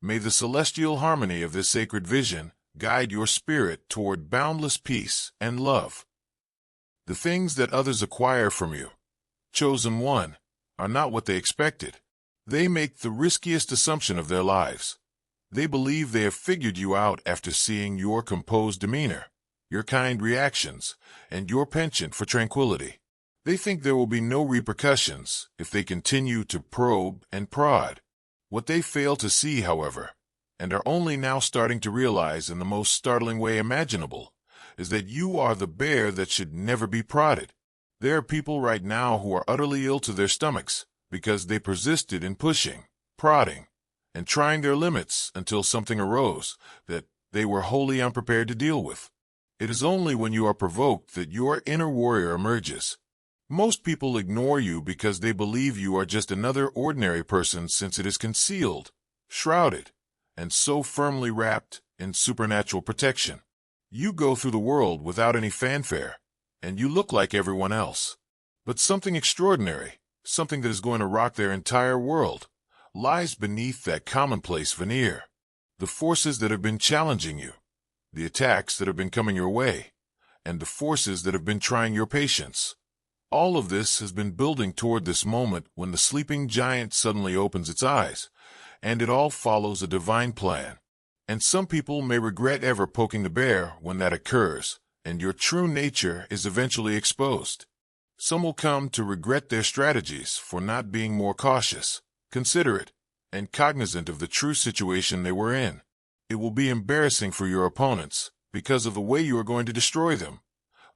May the celestial harmony of this sacred vision guide your spirit toward boundless peace and love. The things that others acquire from you, chosen one, are not what they expected. They make the riskiest assumption of their lives. They believe they have figured you out after seeing your composed demeanor, your kind reactions, and your penchant for tranquility. They think there will be no repercussions if they continue to probe and prod. What they fail to see, however, and are only now starting to realize in the most startling way imaginable, is that you are the bear that should never be prodded. There are people right now who are utterly ill to their stomachs because they persisted in pushing, prodding, and trying their limits until something arose that they were wholly unprepared to deal with. It is only when you are provoked that your inner warrior emerges. Most people ignore you because they believe you are just another ordinary person, since it is concealed, shrouded, and so firmly wrapped in supernatural protection. You go through the world without any fanfare, and you look like everyone else. But something extraordinary, something that is going to rock their entire world, lies beneath that commonplace veneer. The forces that have been challenging you, the attacks that have been coming your way, and the forces that have been trying your patience. All of this has been building toward this moment when the sleeping giant suddenly opens its eyes, and it all follows a divine plan. And some people may regret ever poking the bear when that occurs, and your true nature is eventually exposed. Some will come to regret their strategies for not being more cautious, considerate, and cognizant of the true situation they were in. It will be embarrassing for your opponents because of the way you are going to destroy them.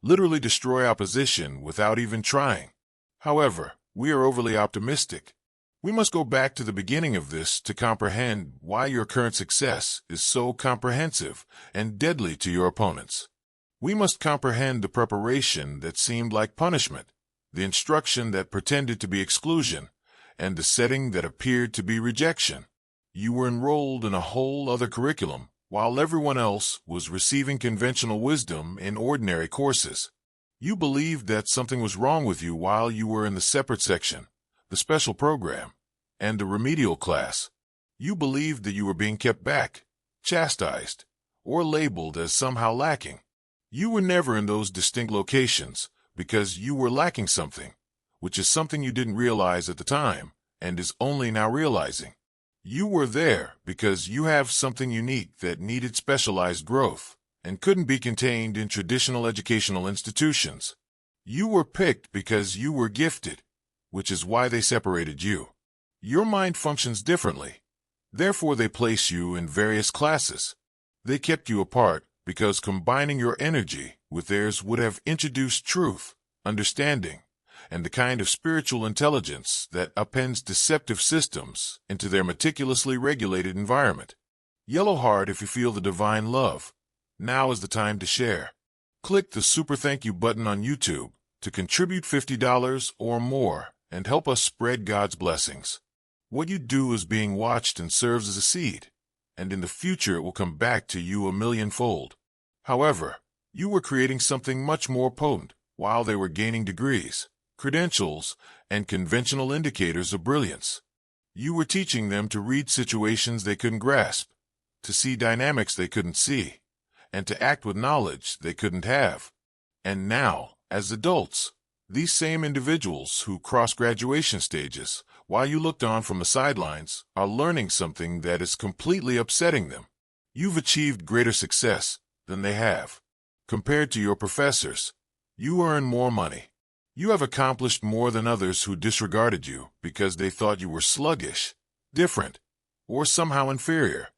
Literally destroy opposition without even trying. However, we are overly optimistic. We must go back to the beginning of this to comprehend why your current success is so comprehensive and deadly to your opponents. We must comprehend the preparation that seemed like punishment, the instruction that pretended to be exclusion, and the setting that appeared to be rejection. You were enrolled in a whole other curriculum, while everyone else was receiving conventional wisdom in ordinary courses. You believed that something was wrong with you while you were in the separate section, the special program, and the remedial class. You believed that you were being kept back, chastised, or labeled as somehow lacking. You were never in those distinct locations because you were lacking something, which is something you didn't realize at the time and is only now realizing. You were there because you have something unique that needed specialized growth and couldn't be contained in traditional educational institutions. You were picked because you were gifted, which is why they separated you. Your mind functions differently. Therefore, they place you in various classes. They kept you apart because combining your energy with theirs would have introduced truth, understanding, and the kind of spiritual intelligence that appends deceptive systems into their meticulously regulated environment. Yellow heart if you feel the divine love. Now is the time to share. Click the super thank you button on YouTube to contribute $50 or more and help us spread God's blessings. What you do is being watched and serves as a seed, and in the future it will come back to you a millionfold. However, you were creating something much more potent while they were gaining degrees, credentials, and conventional indicators of brilliance. You were teaching them to read situations they couldn't grasp, to see dynamics they couldn't see, and to act with knowledge they couldn't have. And now, as adults, these same individuals who cross graduation stages, while you looked on from the sidelines, are learning something that is completely upsetting them. You've achieved greater success than they have. Compared to your professors, you earn more money. You have accomplished more than others who disregarded you because they thought you were sluggish, different, or somehow inferior.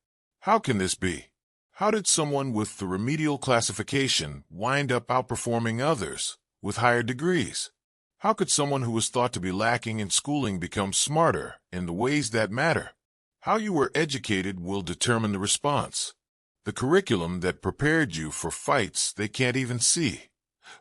How can this be? How did someone with the remedial classification wind up outperforming others with higher degrees? How could someone who was thought to be lacking in schooling become smarter in the ways that matter? How you were educated will determine the response. The curriculum that prepared you for fights they can't even see.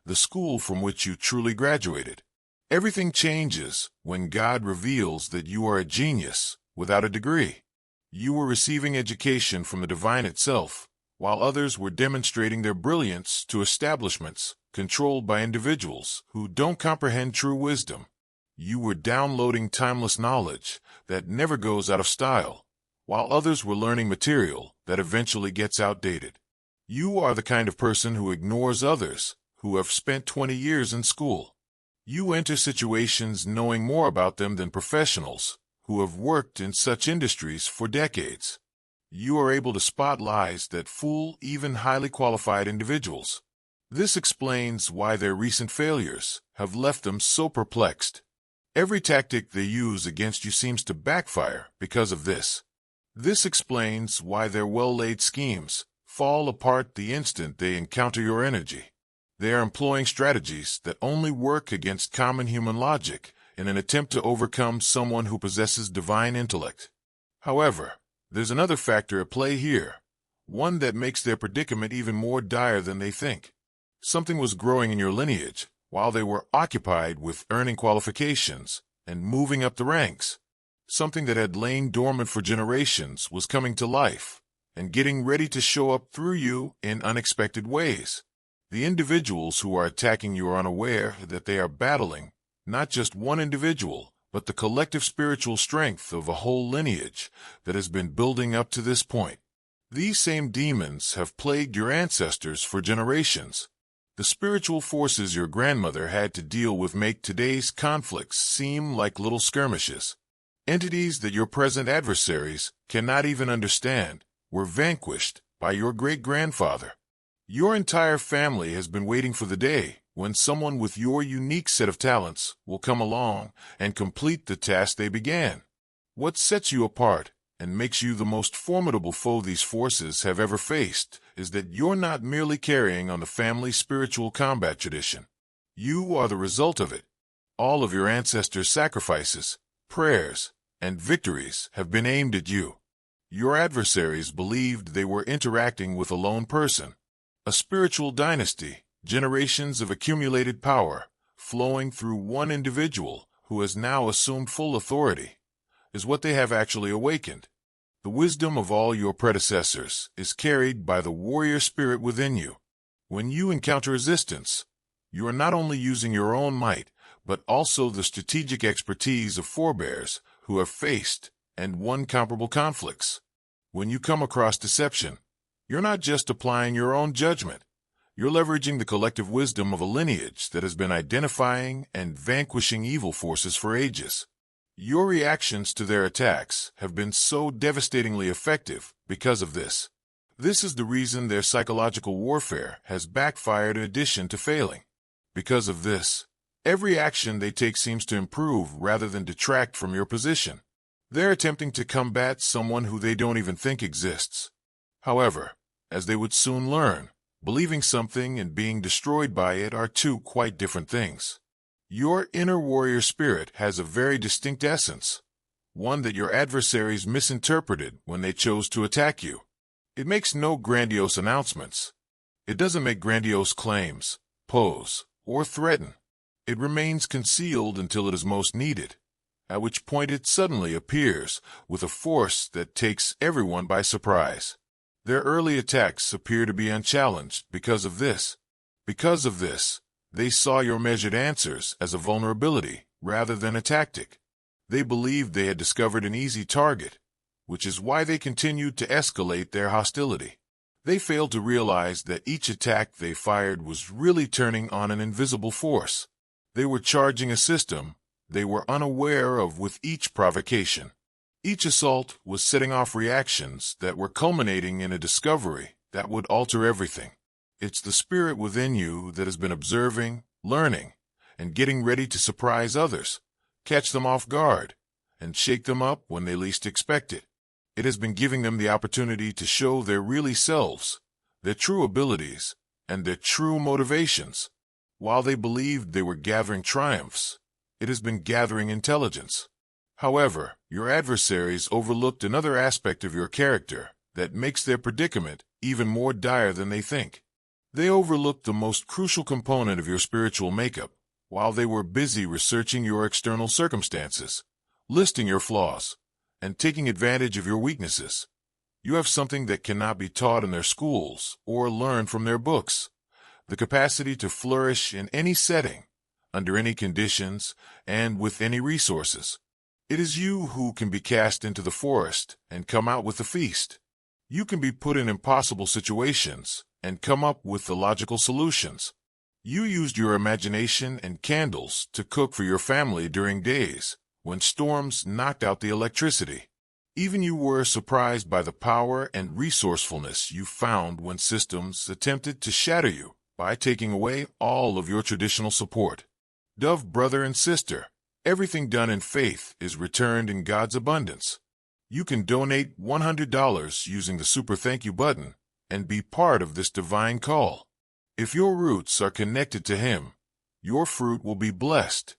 The school from which you truly graduated. Everything changes when God reveals that you are a genius without a degree. You were receiving education from the divine itself, while others were demonstrating their brilliance to establishments controlled by individuals who don't comprehend true wisdom. You were downloading timeless knowledge that never goes out of style, while others were learning material that eventually gets outdated. You are the kind of person who ignores others who have spent 20 years in school. You enter situations knowing more about them than professionals who have worked in such industries for decades. You are able to spot lies that fool even highly qualified individuals. This explains why their recent failures have left them so perplexed. Every tactic they use against you seems to backfire because of this. This explains why their well-laid schemes fall apart the instant they encounter your energy. They are employing strategies that only work against common human logic in an attempt to overcome someone who possesses divine intellect. However, there's another factor at play here, one that makes their predicament even more dire than they think. Something was growing in your lineage while they were occupied with earning qualifications and moving up the ranks. Something that had lain dormant for generations was coming to life and getting ready to show up through you in unexpected ways. The individuals who are attacking you are unaware that they are battling not just one individual, but the collective spiritual strength of a whole lineage that has been building up to this point. These same demons have plagued your ancestors for generations. The spiritual forces your grandmother had to deal with make today's conflicts seem like little skirmishes. Entities that your present adversaries cannot even understand were vanquished by your great-grandfather. Your entire family has been waiting for the day when someone with your unique set of talents will come along and complete the task they began. What sets you apart and makes you the most formidable foe these forces have ever faced is that you're not merely carrying on the family's spiritual combat tradition. You are the result of it. All of your ancestors' sacrifices, prayers, and victories have been aimed at you. Your adversaries believed they were interacting with a lone person, a spiritual dynasty, generations of accumulated power, flowing through one individual who has now assumed full authority, is what they have actually awakened. The wisdom of all your predecessors is carried by the warrior spirit within you. When you encounter resistance, you are not only using your own might, but also the strategic expertise of forebears who have faced and won comparable conflicts. When you come across deception, you're not just applying your own judgment. You're leveraging the collective wisdom of a lineage that has been identifying and vanquishing evil forces for ages. Your reactions to their attacks have been so devastatingly effective because of this. This is the reason their psychological warfare has backfired in addition to failing. Because of this, every action they take seems to improve rather than detract from your position. They're attempting to combat someone who they don't even think exists. However, as they would soon learn, believing something and being destroyed by it are two quite different things. Your inner warrior spirit has a very distinct essence, one that your adversaries misinterpreted when they chose to attack you. It makes no grandiose announcements. It doesn't make grandiose claims, pose, or threaten. It remains concealed until it is most needed, at which point it suddenly appears with a force that takes everyone by surprise. Their early attacks appear to be unchallenged because of this. Because of this, they saw your measured answers as a vulnerability rather than a tactic. They believed they had discovered an easy target, which is why they continued to escalate their hostility. They failed to realize that each attack they fired was really turning on an invisible force. They were charging a system they were unaware of with each provocation. Each assault was setting off reactions that were culminating in a discovery that would alter everything. It's the spirit within you that has been observing, learning, and getting ready to surprise others, catch them off guard, and shake them up when they least expect it. It has been giving them the opportunity to show their really selves, their true abilities, and their true motivations. While they believed they were gathering triumphs, it has been gathering intelligence. However, your adversaries overlooked another aspect of your character that makes their predicament even more dire than they think. They overlooked the most crucial component of your spiritual makeup while they were busy researching your external circumstances, listing your flaws, and taking advantage of your weaknesses. You have something that cannot be taught in their schools or learned from their books: the capacity to flourish in any setting, under any conditions, and with any resources. It is you who can be cast into the forest and come out with a feast. You can be put in impossible situations and come up with the logical solutions. You used your imagination and candles to cook for your family during days when storms knocked out the electricity. Even you were surprised by the power and resourcefulness you found when systems attempted to shatter you by taking away all of your traditional support. Dove brother and sister, everything done in faith is returned in God's abundance. You can donate $100 using the Super Thank You button and be part of this divine call. If your roots are connected to Him, your fruit will be blessed.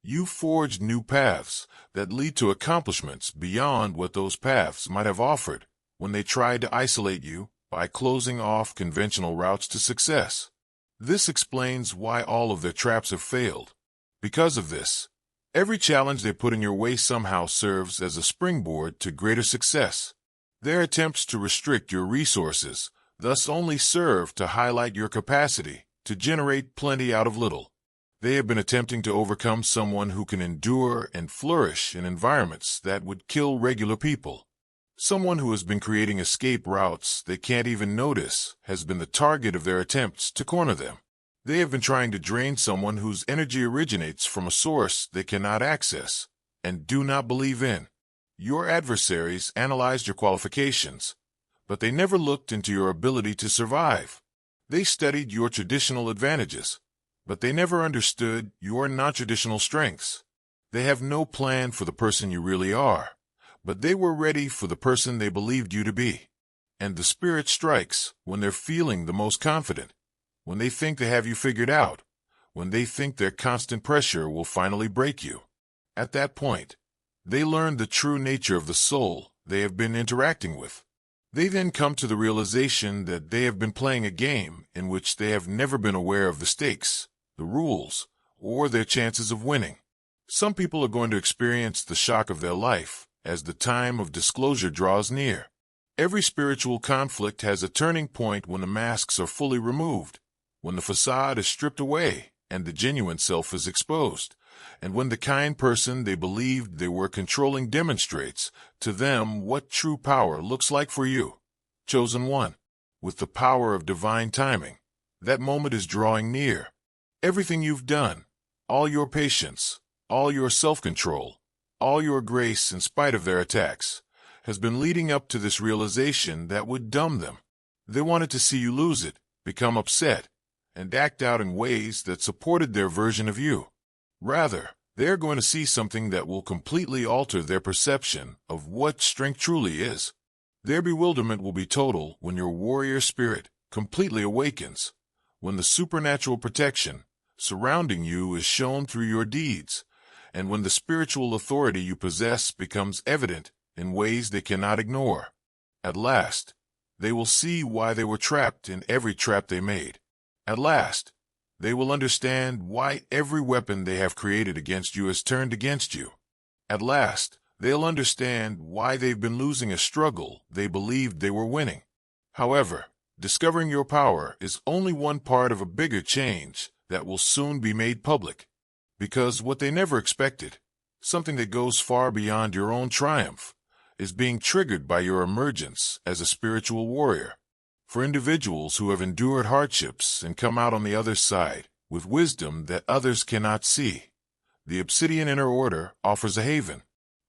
You forged new paths that lead to accomplishments beyond what those paths might have offered when they tried to isolate you by closing off conventional routes to success. This explains why all of their traps have failed. Because of this, every challenge they put in your way somehow serves as a springboard to greater success. Their attempts to restrict your resources thus only serve to highlight your capacity to generate plenty out of little. They have been attempting to overcome someone who can endure and flourish in environments that would kill regular people. Someone who has been creating escape routes they can't even notice has been the target of their attempts to corner them. They have been trying to drain someone whose energy originates from a source they cannot access and do not believe in. Your adversaries analyzed your qualifications, but they never looked into your ability to survive. They studied your traditional advantages, but they never understood your non-traditional strengths. They have no plan for the person you really are, but they were ready for the person they believed you to be. And the spirit strikes when they're feeling the most confident, when they think they have you figured out, when they think their constant pressure will finally break you. At that point, they learn the true nature of the soul they have been interacting with. They then come to the realization that they have been playing a game in which they have never been aware of the stakes, the rules, or their chances of winning. Some people are going to experience the shock of their life as the time of disclosure draws near. Every spiritual conflict has a turning point when the masks are fully removed, when the facade is stripped away and the genuine self is exposed, and when the kind person they believed they were controlling demonstrates to them what true power looks like for you. Chosen one, with the power of divine timing, that moment is drawing near. Everything you've done, all your patience, all your self-control, all your grace in spite of their attacks, has been leading up to this realization that would dumb them. They wanted to see you lose it, become upset, and act out in ways that supported their version of you. Rather, they're going to see something that will completely alter their perception of what strength truly is. Their bewilderment will be total when your warrior spirit completely awakens, when the supernatural protection surrounding you is shown through your deeds, and when the spiritual authority you possess becomes evident in ways they cannot ignore. At last, they will see why they were trapped in every trap they made. At last, they will understand why every weapon they have created against you has turned against you. At last, they'll understand why they've been losing a struggle they believed they were winning. However, discovering your power is only one part of a bigger change that will soon be made public. Because what they never expected, something that goes far beyond your own triumph, is being triggered by your emergence as a spiritual warrior. For individuals who have endured hardships and come out on the other side with wisdom that others cannot see, the Obsidian Inner Order offers a haven.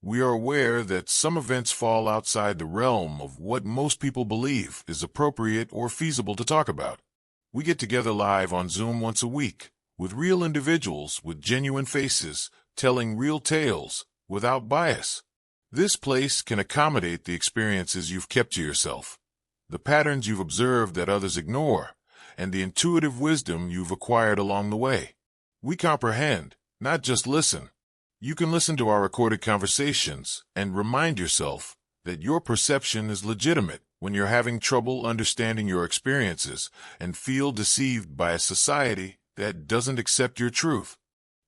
We are aware that some events fall outside the realm of what most people believe is appropriate or feasible to talk about. We get together live on Zoom once a week with real individuals with genuine faces telling real tales without bias. This place can accommodate the experiences you've kept to yourself, the patterns you've observed that others ignore, and the intuitive wisdom you've acquired along the way. We comprehend, not just listen. You can listen to our recorded conversations and remind yourself that your perception is legitimate when you're having trouble understanding your experiences and feel deceived by a society that doesn't accept your truth.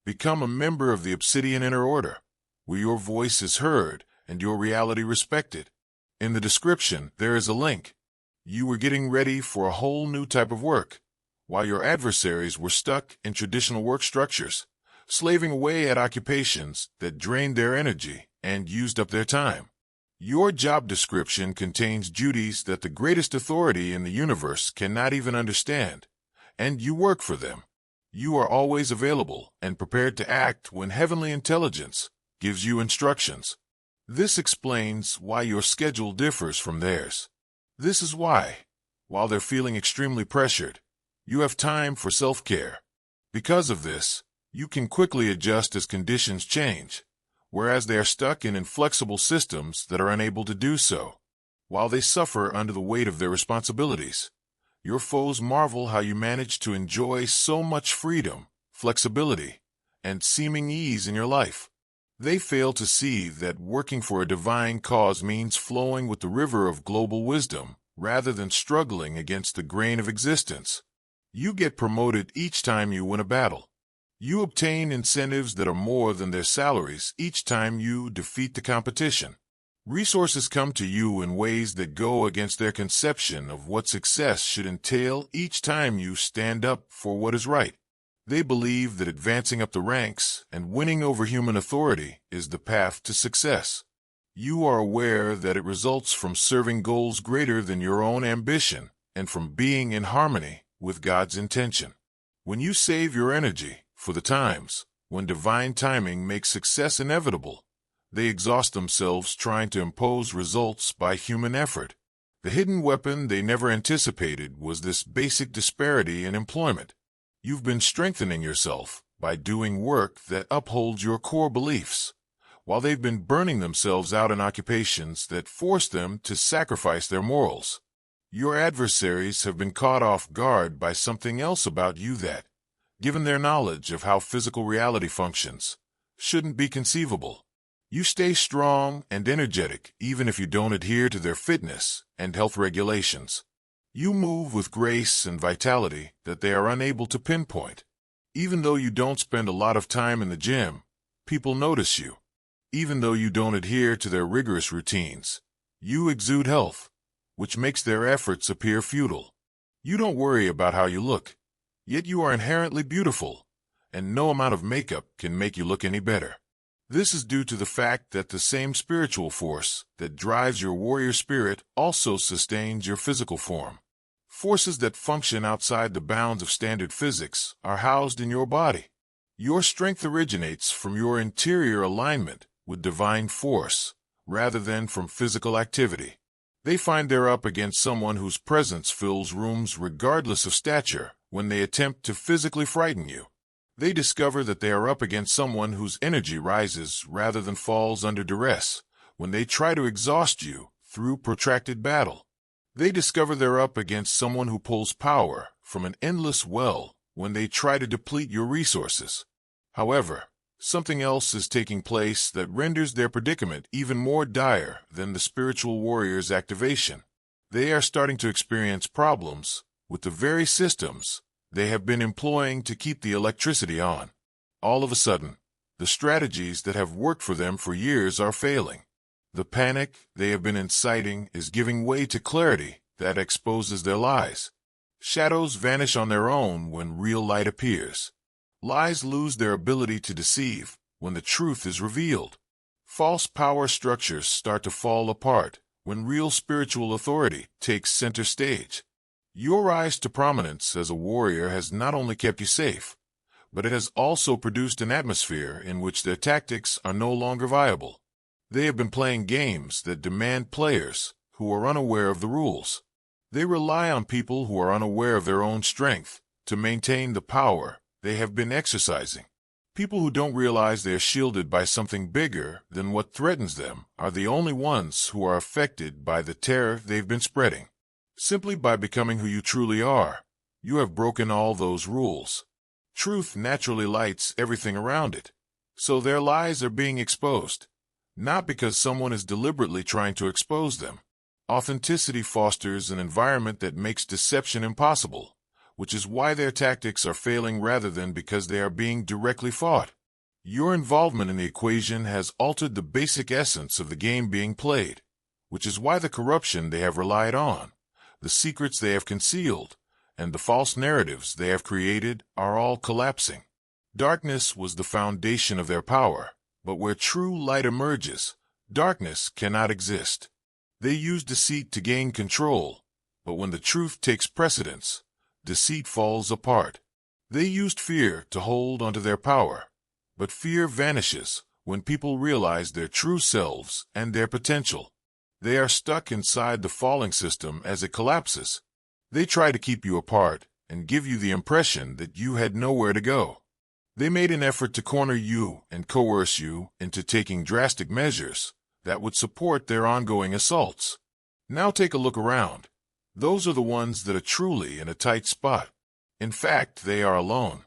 Become a member of the Obsidian Inner Order, where your voice is heard and your reality respected. In the description, there is a link. You were getting ready for a whole new type of work, while your adversaries were stuck in traditional work structures, slaving away at occupations that drained their energy and used up their time. Your job description contains duties that the greatest authority in the universe cannot even understand, and you work for them. You are always available and prepared to act when heavenly intelligence gives you instructions. This explains why your schedule differs from theirs. This is why, while they're feeling extremely pressured, you have time for self-care. Because of this, you can quickly adjust as conditions change, whereas they are stuck in inflexible systems that are unable to do so. While they suffer under the weight of their responsibilities, your foes marvel how you manage to enjoy so much freedom, flexibility, and seeming ease in your life. They fail to see that working for a divine cause means flowing with the river of global wisdom, rather than struggling against the grain of existence. You get promoted each time you win a battle. You obtain incentives that are more than their salaries each time you defeat the competition. Resources come to you in ways that go against their conception of what success should entail each time you stand up for what is right. They believe that advancing up the ranks and winning over human authority is the path to success. You are aware that it results from serving goals greater than your own ambition and from being in harmony with God's intention. When you save your energy for the times when divine timing makes success inevitable, they exhaust themselves trying to impose results by human effort. The hidden weapon they never anticipated was this basic disparity in employment. You've been strengthening yourself by doing work that upholds your core beliefs, while they've been burning themselves out in occupations that force them to sacrifice their morals. Your adversaries have been caught off guard by something else about you that, given their knowledge of how physical reality functions, shouldn't be conceivable. You stay strong and energetic even if you don't adhere to their fitness and health regulations. You move with grace and vitality that they are unable to pinpoint. Even though you don't spend a lot of time in the gym, people notice you. Even though you don't adhere to their rigorous routines, you exude health, which makes their efforts appear futile. You don't worry about how you look, yet you are inherently beautiful, and no amount of makeup can make you look any better. This is due to the fact that the same spiritual force that drives your warrior spirit also sustains your physical form. Forces that function outside the bounds of standard physics are housed in your body. Your strength originates from your interior alignment with divine force, rather than from physical activity. They find they're up against someone whose presence fills rooms regardless of stature when they attempt to physically frighten you. They discover that they are up against someone whose energy rises rather than falls under duress when they try to exhaust you through protracted battle. They discover they're up against someone who pulls power from an endless well when they try to deplete your resources. However, something else is taking place that renders their predicament even more dire than the spiritual warrior's activation. They are starting to experience problems with the very systems they have been employing to keep the electricity on. All of a sudden, the strategies that have worked for them for years are failing. The panic they have been inciting is giving way to clarity that exposes their lies. Shadows vanish on their own when real light appears. Lies lose their ability to deceive when the truth is revealed. False power structures start to fall apart when real spiritual authority takes center stage. Your rise to prominence as a warrior has not only kept you safe, but it has also produced an atmosphere in which their tactics are no longer viable. They have been playing games that demand players who are unaware of the rules. They rely on people who are unaware of their own strength to maintain the power they have been exercising. People who don't realize they are shielded by something bigger than what threatens them are the only ones who are affected by the terror they've been spreading. Simply by becoming who you truly are, you have broken all those rules. Truth naturally lights everything around it, so their lies are being exposed, not because someone is deliberately trying to expose them. Authenticity fosters an environment that makes deception impossible, which is why their tactics are failing rather than because they are being directly fought. Your involvement in the equation has altered the basic essence of the game being played, which is why the corruption they have relied on, the secrets they have concealed, and the false narratives they have created are all collapsing. Darkness was the foundation of their power, But where true light emerges, darkness cannot exist. They use deceit to gain control, but when the truth takes precedence, deceit falls apart. They used fear to hold onto their power, but fear vanishes when people realize their true selves and their potential. They are stuck inside the falling system as it collapses. They try to keep you apart and give you the impression that you had nowhere to go. They made an effort to corner you and coerce you into taking drastic measures that would support their ongoing assaults. Now take a look around. Those are the ones that are truly in a tight spot. In fact, they are alone.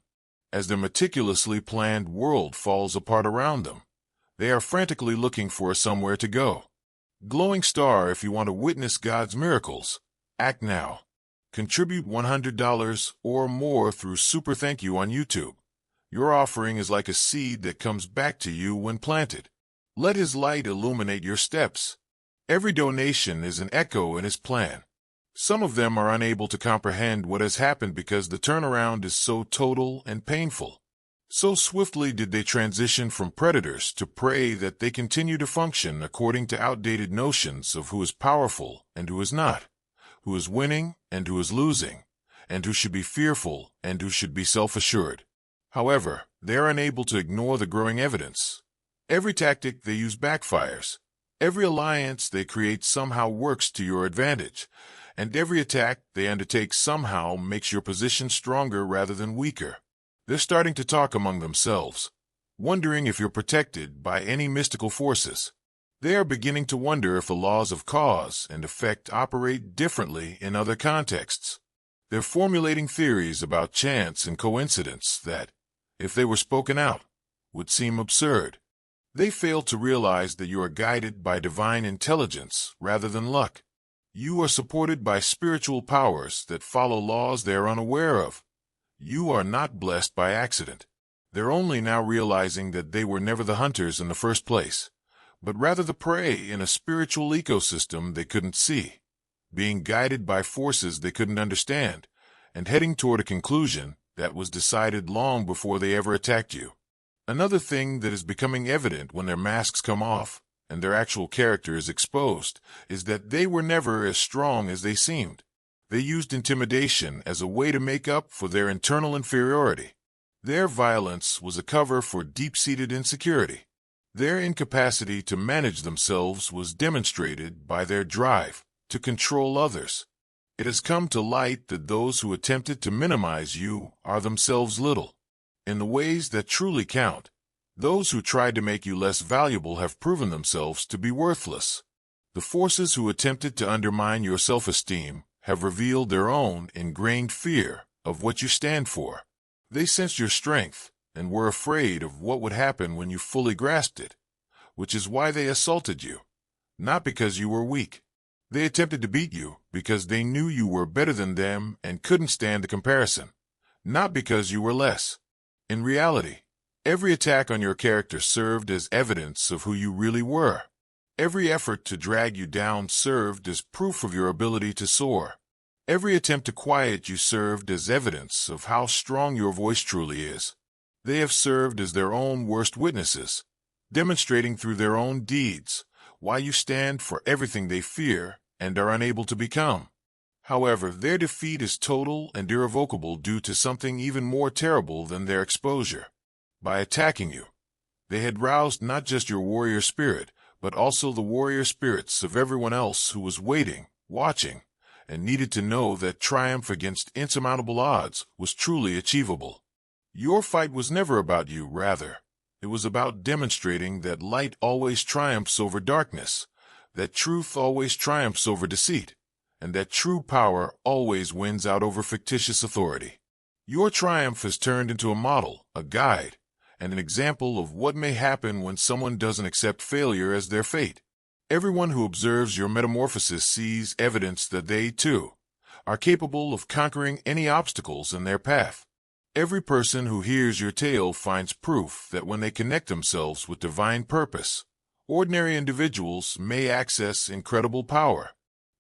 As their meticulously planned world falls apart around them, they are frantically looking for somewhere to go. Glowing star, if you want to witness God's miracles, act now. Contribute $100 or more through Super Thank You on YouTube. Your offering is like a seed that comes back to you when planted. Let His light illuminate your steps. Every donation is an echo in His plan. Some of them are unable to comprehend what has happened because the turnaround is so total and painful. So swiftly did they transition from predators to prey that they continue to function according to outdated notions of who is powerful and who is not, who is winning and who is losing, and who should be fearful and who should be self-assured. However, they are unable to ignore the growing evidence. Every tactic they use backfires. Every alliance they create somehow works to your advantage, and every attack they undertake somehow makes your position stronger rather than weaker. They're starting to talk among themselves, wondering if you're protected by any mystical forces. They are beginning to wonder if the laws of cause and effect operate differently in other contexts. They're formulating theories about chance and coincidence that, if they were spoken out, would seem absurd. They fail to realize that you are guided by divine intelligence rather than luck. You are supported by spiritual powers that follow laws they are unaware of. You are not blessed by accident. They're only now realizing that they were never the hunters in the first place, but rather the prey in a spiritual ecosystem they couldn't see, being guided by forces they couldn't understand, and heading toward a conclusion that was decided long before they ever attacked you. Another thing that is becoming evident when their masks come off and their actual character is exposed is that they were never as strong as they seemed. They used intimidation as a way to make up for their internal inferiority. Their violence was a cover for deep-seated insecurity. Their incapacity to manage themselves was demonstrated by their drive to control others. It has come to light that those who attempted to minimize you are themselves little. In the ways that truly count, those who tried to make you less valuable have proven themselves to be worthless. The forces who attempted to undermine your self-esteem have revealed their own ingrained fear of what you stand for. They sensed your strength and were afraid of what would happen when you fully grasped it, which is why they assaulted you, not because you were weak. They attempted to beat you because they knew you were better than them and couldn't stand the comparison, not because you were less. In reality, every attack on your character served as evidence of who you really were. Every effort to drag you down served as proof of your ability to soar. Every attempt to quiet you served as evidence of how strong your voice truly is. They have served as their own worst witnesses, demonstrating through their own deeds why you stand for everything they fear and are unable to become. However, their defeat is total and irrevocable due to something even more terrible than their exposure. By attacking you, they had roused not just your warrior spirit, but also the warrior spirits of everyone else who was waiting, watching, and needed to know that triumph against insurmountable odds was truly achievable. Your fight was never about you, rather. It was about demonstrating that light always triumphs over darkness, that truth always triumphs over deceit, and that true power always wins out over fictitious authority. Your triumph has turned into a model, a guide, and an example of what may happen when someone doesn't accept failure as their fate. Everyone who observes your metamorphosis sees evidence that they, too, are capable of conquering any obstacles in their path. Every person who hears your tale finds proof that when they connect themselves with divine purpose, ordinary individuals may access incredible power.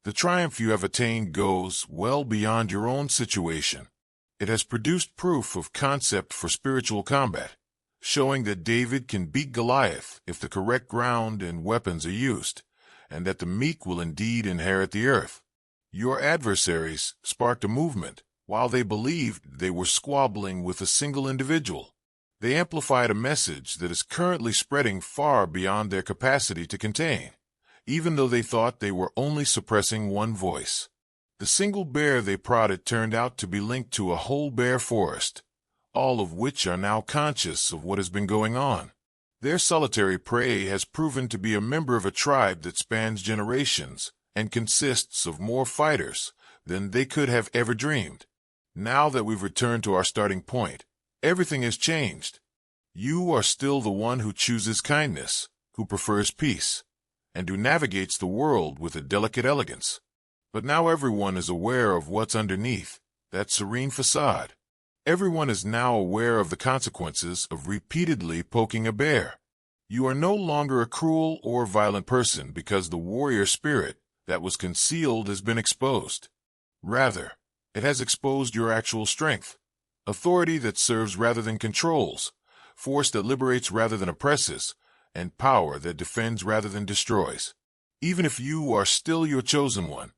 The triumph you have attained goes well beyond your own situation. It has produced proof of concept for spiritual combat, showing that David can beat Goliath if the correct ground and weapons are used, and that the meek will indeed inherit the earth. Your adversaries sparked a movement while they believed they were squabbling with a single individual. They amplified a message that is currently spreading far beyond their capacity to contain, even though they thought they were only suppressing one voice. The single bear they prodded turned out to be linked to a whole bear forest, all of which are now conscious of what has been going on. Their solitary prey has proven to be a member of a tribe that spans generations and consists of more fighters than they could have ever dreamed. Now that we've returned to our starting point, everything has changed. You are still the one who chooses kindness, who prefers peace, and who navigates the world with a delicate elegance. But now everyone is aware of what's underneath that serene facade. Everyone is now aware of the consequences of repeatedly poking a bear. You are no longer a cruel or violent person because the warrior spirit that was concealed has been exposed. Rather, it has exposed your actual strength, authority that serves rather than controls, force that liberates rather than oppresses, and power that defends rather than destroys. Even if you are still your chosen one,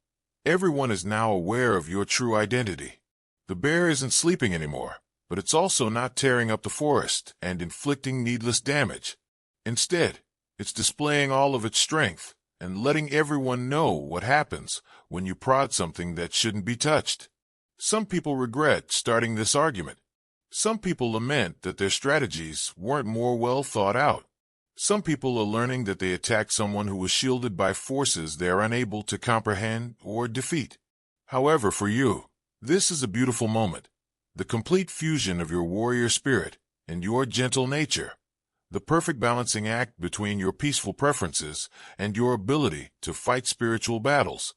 everyone is now aware of your true identity. The bear isn't sleeping anymore, but it's also not tearing up the forest and inflicting needless damage. Instead, it's displaying all of its strength and letting everyone know what happens when you prod something that shouldn't be touched. Some people regret starting this argument. Some people lament that their strategies weren't more well thought out. Some people are learning that they attacked someone who was shielded by forces they are unable to comprehend or defeat. However, for you, this is a beautiful moment, the complete fusion of your warrior spirit and your gentle nature, the perfect balancing act between your peaceful preferences and your ability to fight spiritual battles,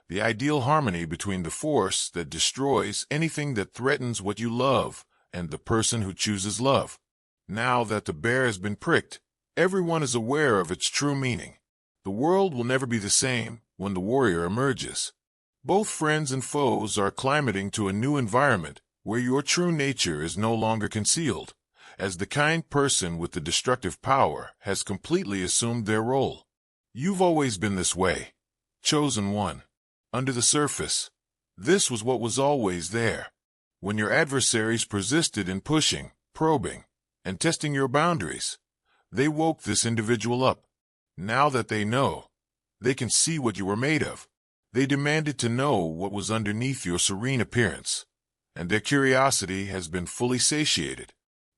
the ideal harmony between the force that destroys anything that threatens what you love and the person who chooses love. Now that the bear has been pricked, everyone is aware of its true meaning. The world will never be the same when the warrior emerges. Both friends and foes are climating to a new environment where your true nature is no longer concealed, as the kind person with the destructive power has completely assumed their role. You've always been this way, chosen one. Under the surface, this was what was always there. When your adversaries persisted in pushing, probing, and testing your boundaries, they woke this individual up. Now that they know, they can see what you were made of. They demanded to know what was underneath your serene appearance, and their curiosity has been fully satiated.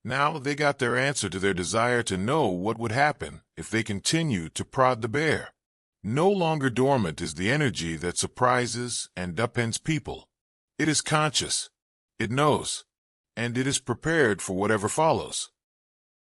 Now they got their answer to their desire to know what would happen if they continued to prod the bear. No longer dormant is the energy that surprises and upends people. It is conscious, it knows, and it is prepared for whatever follows.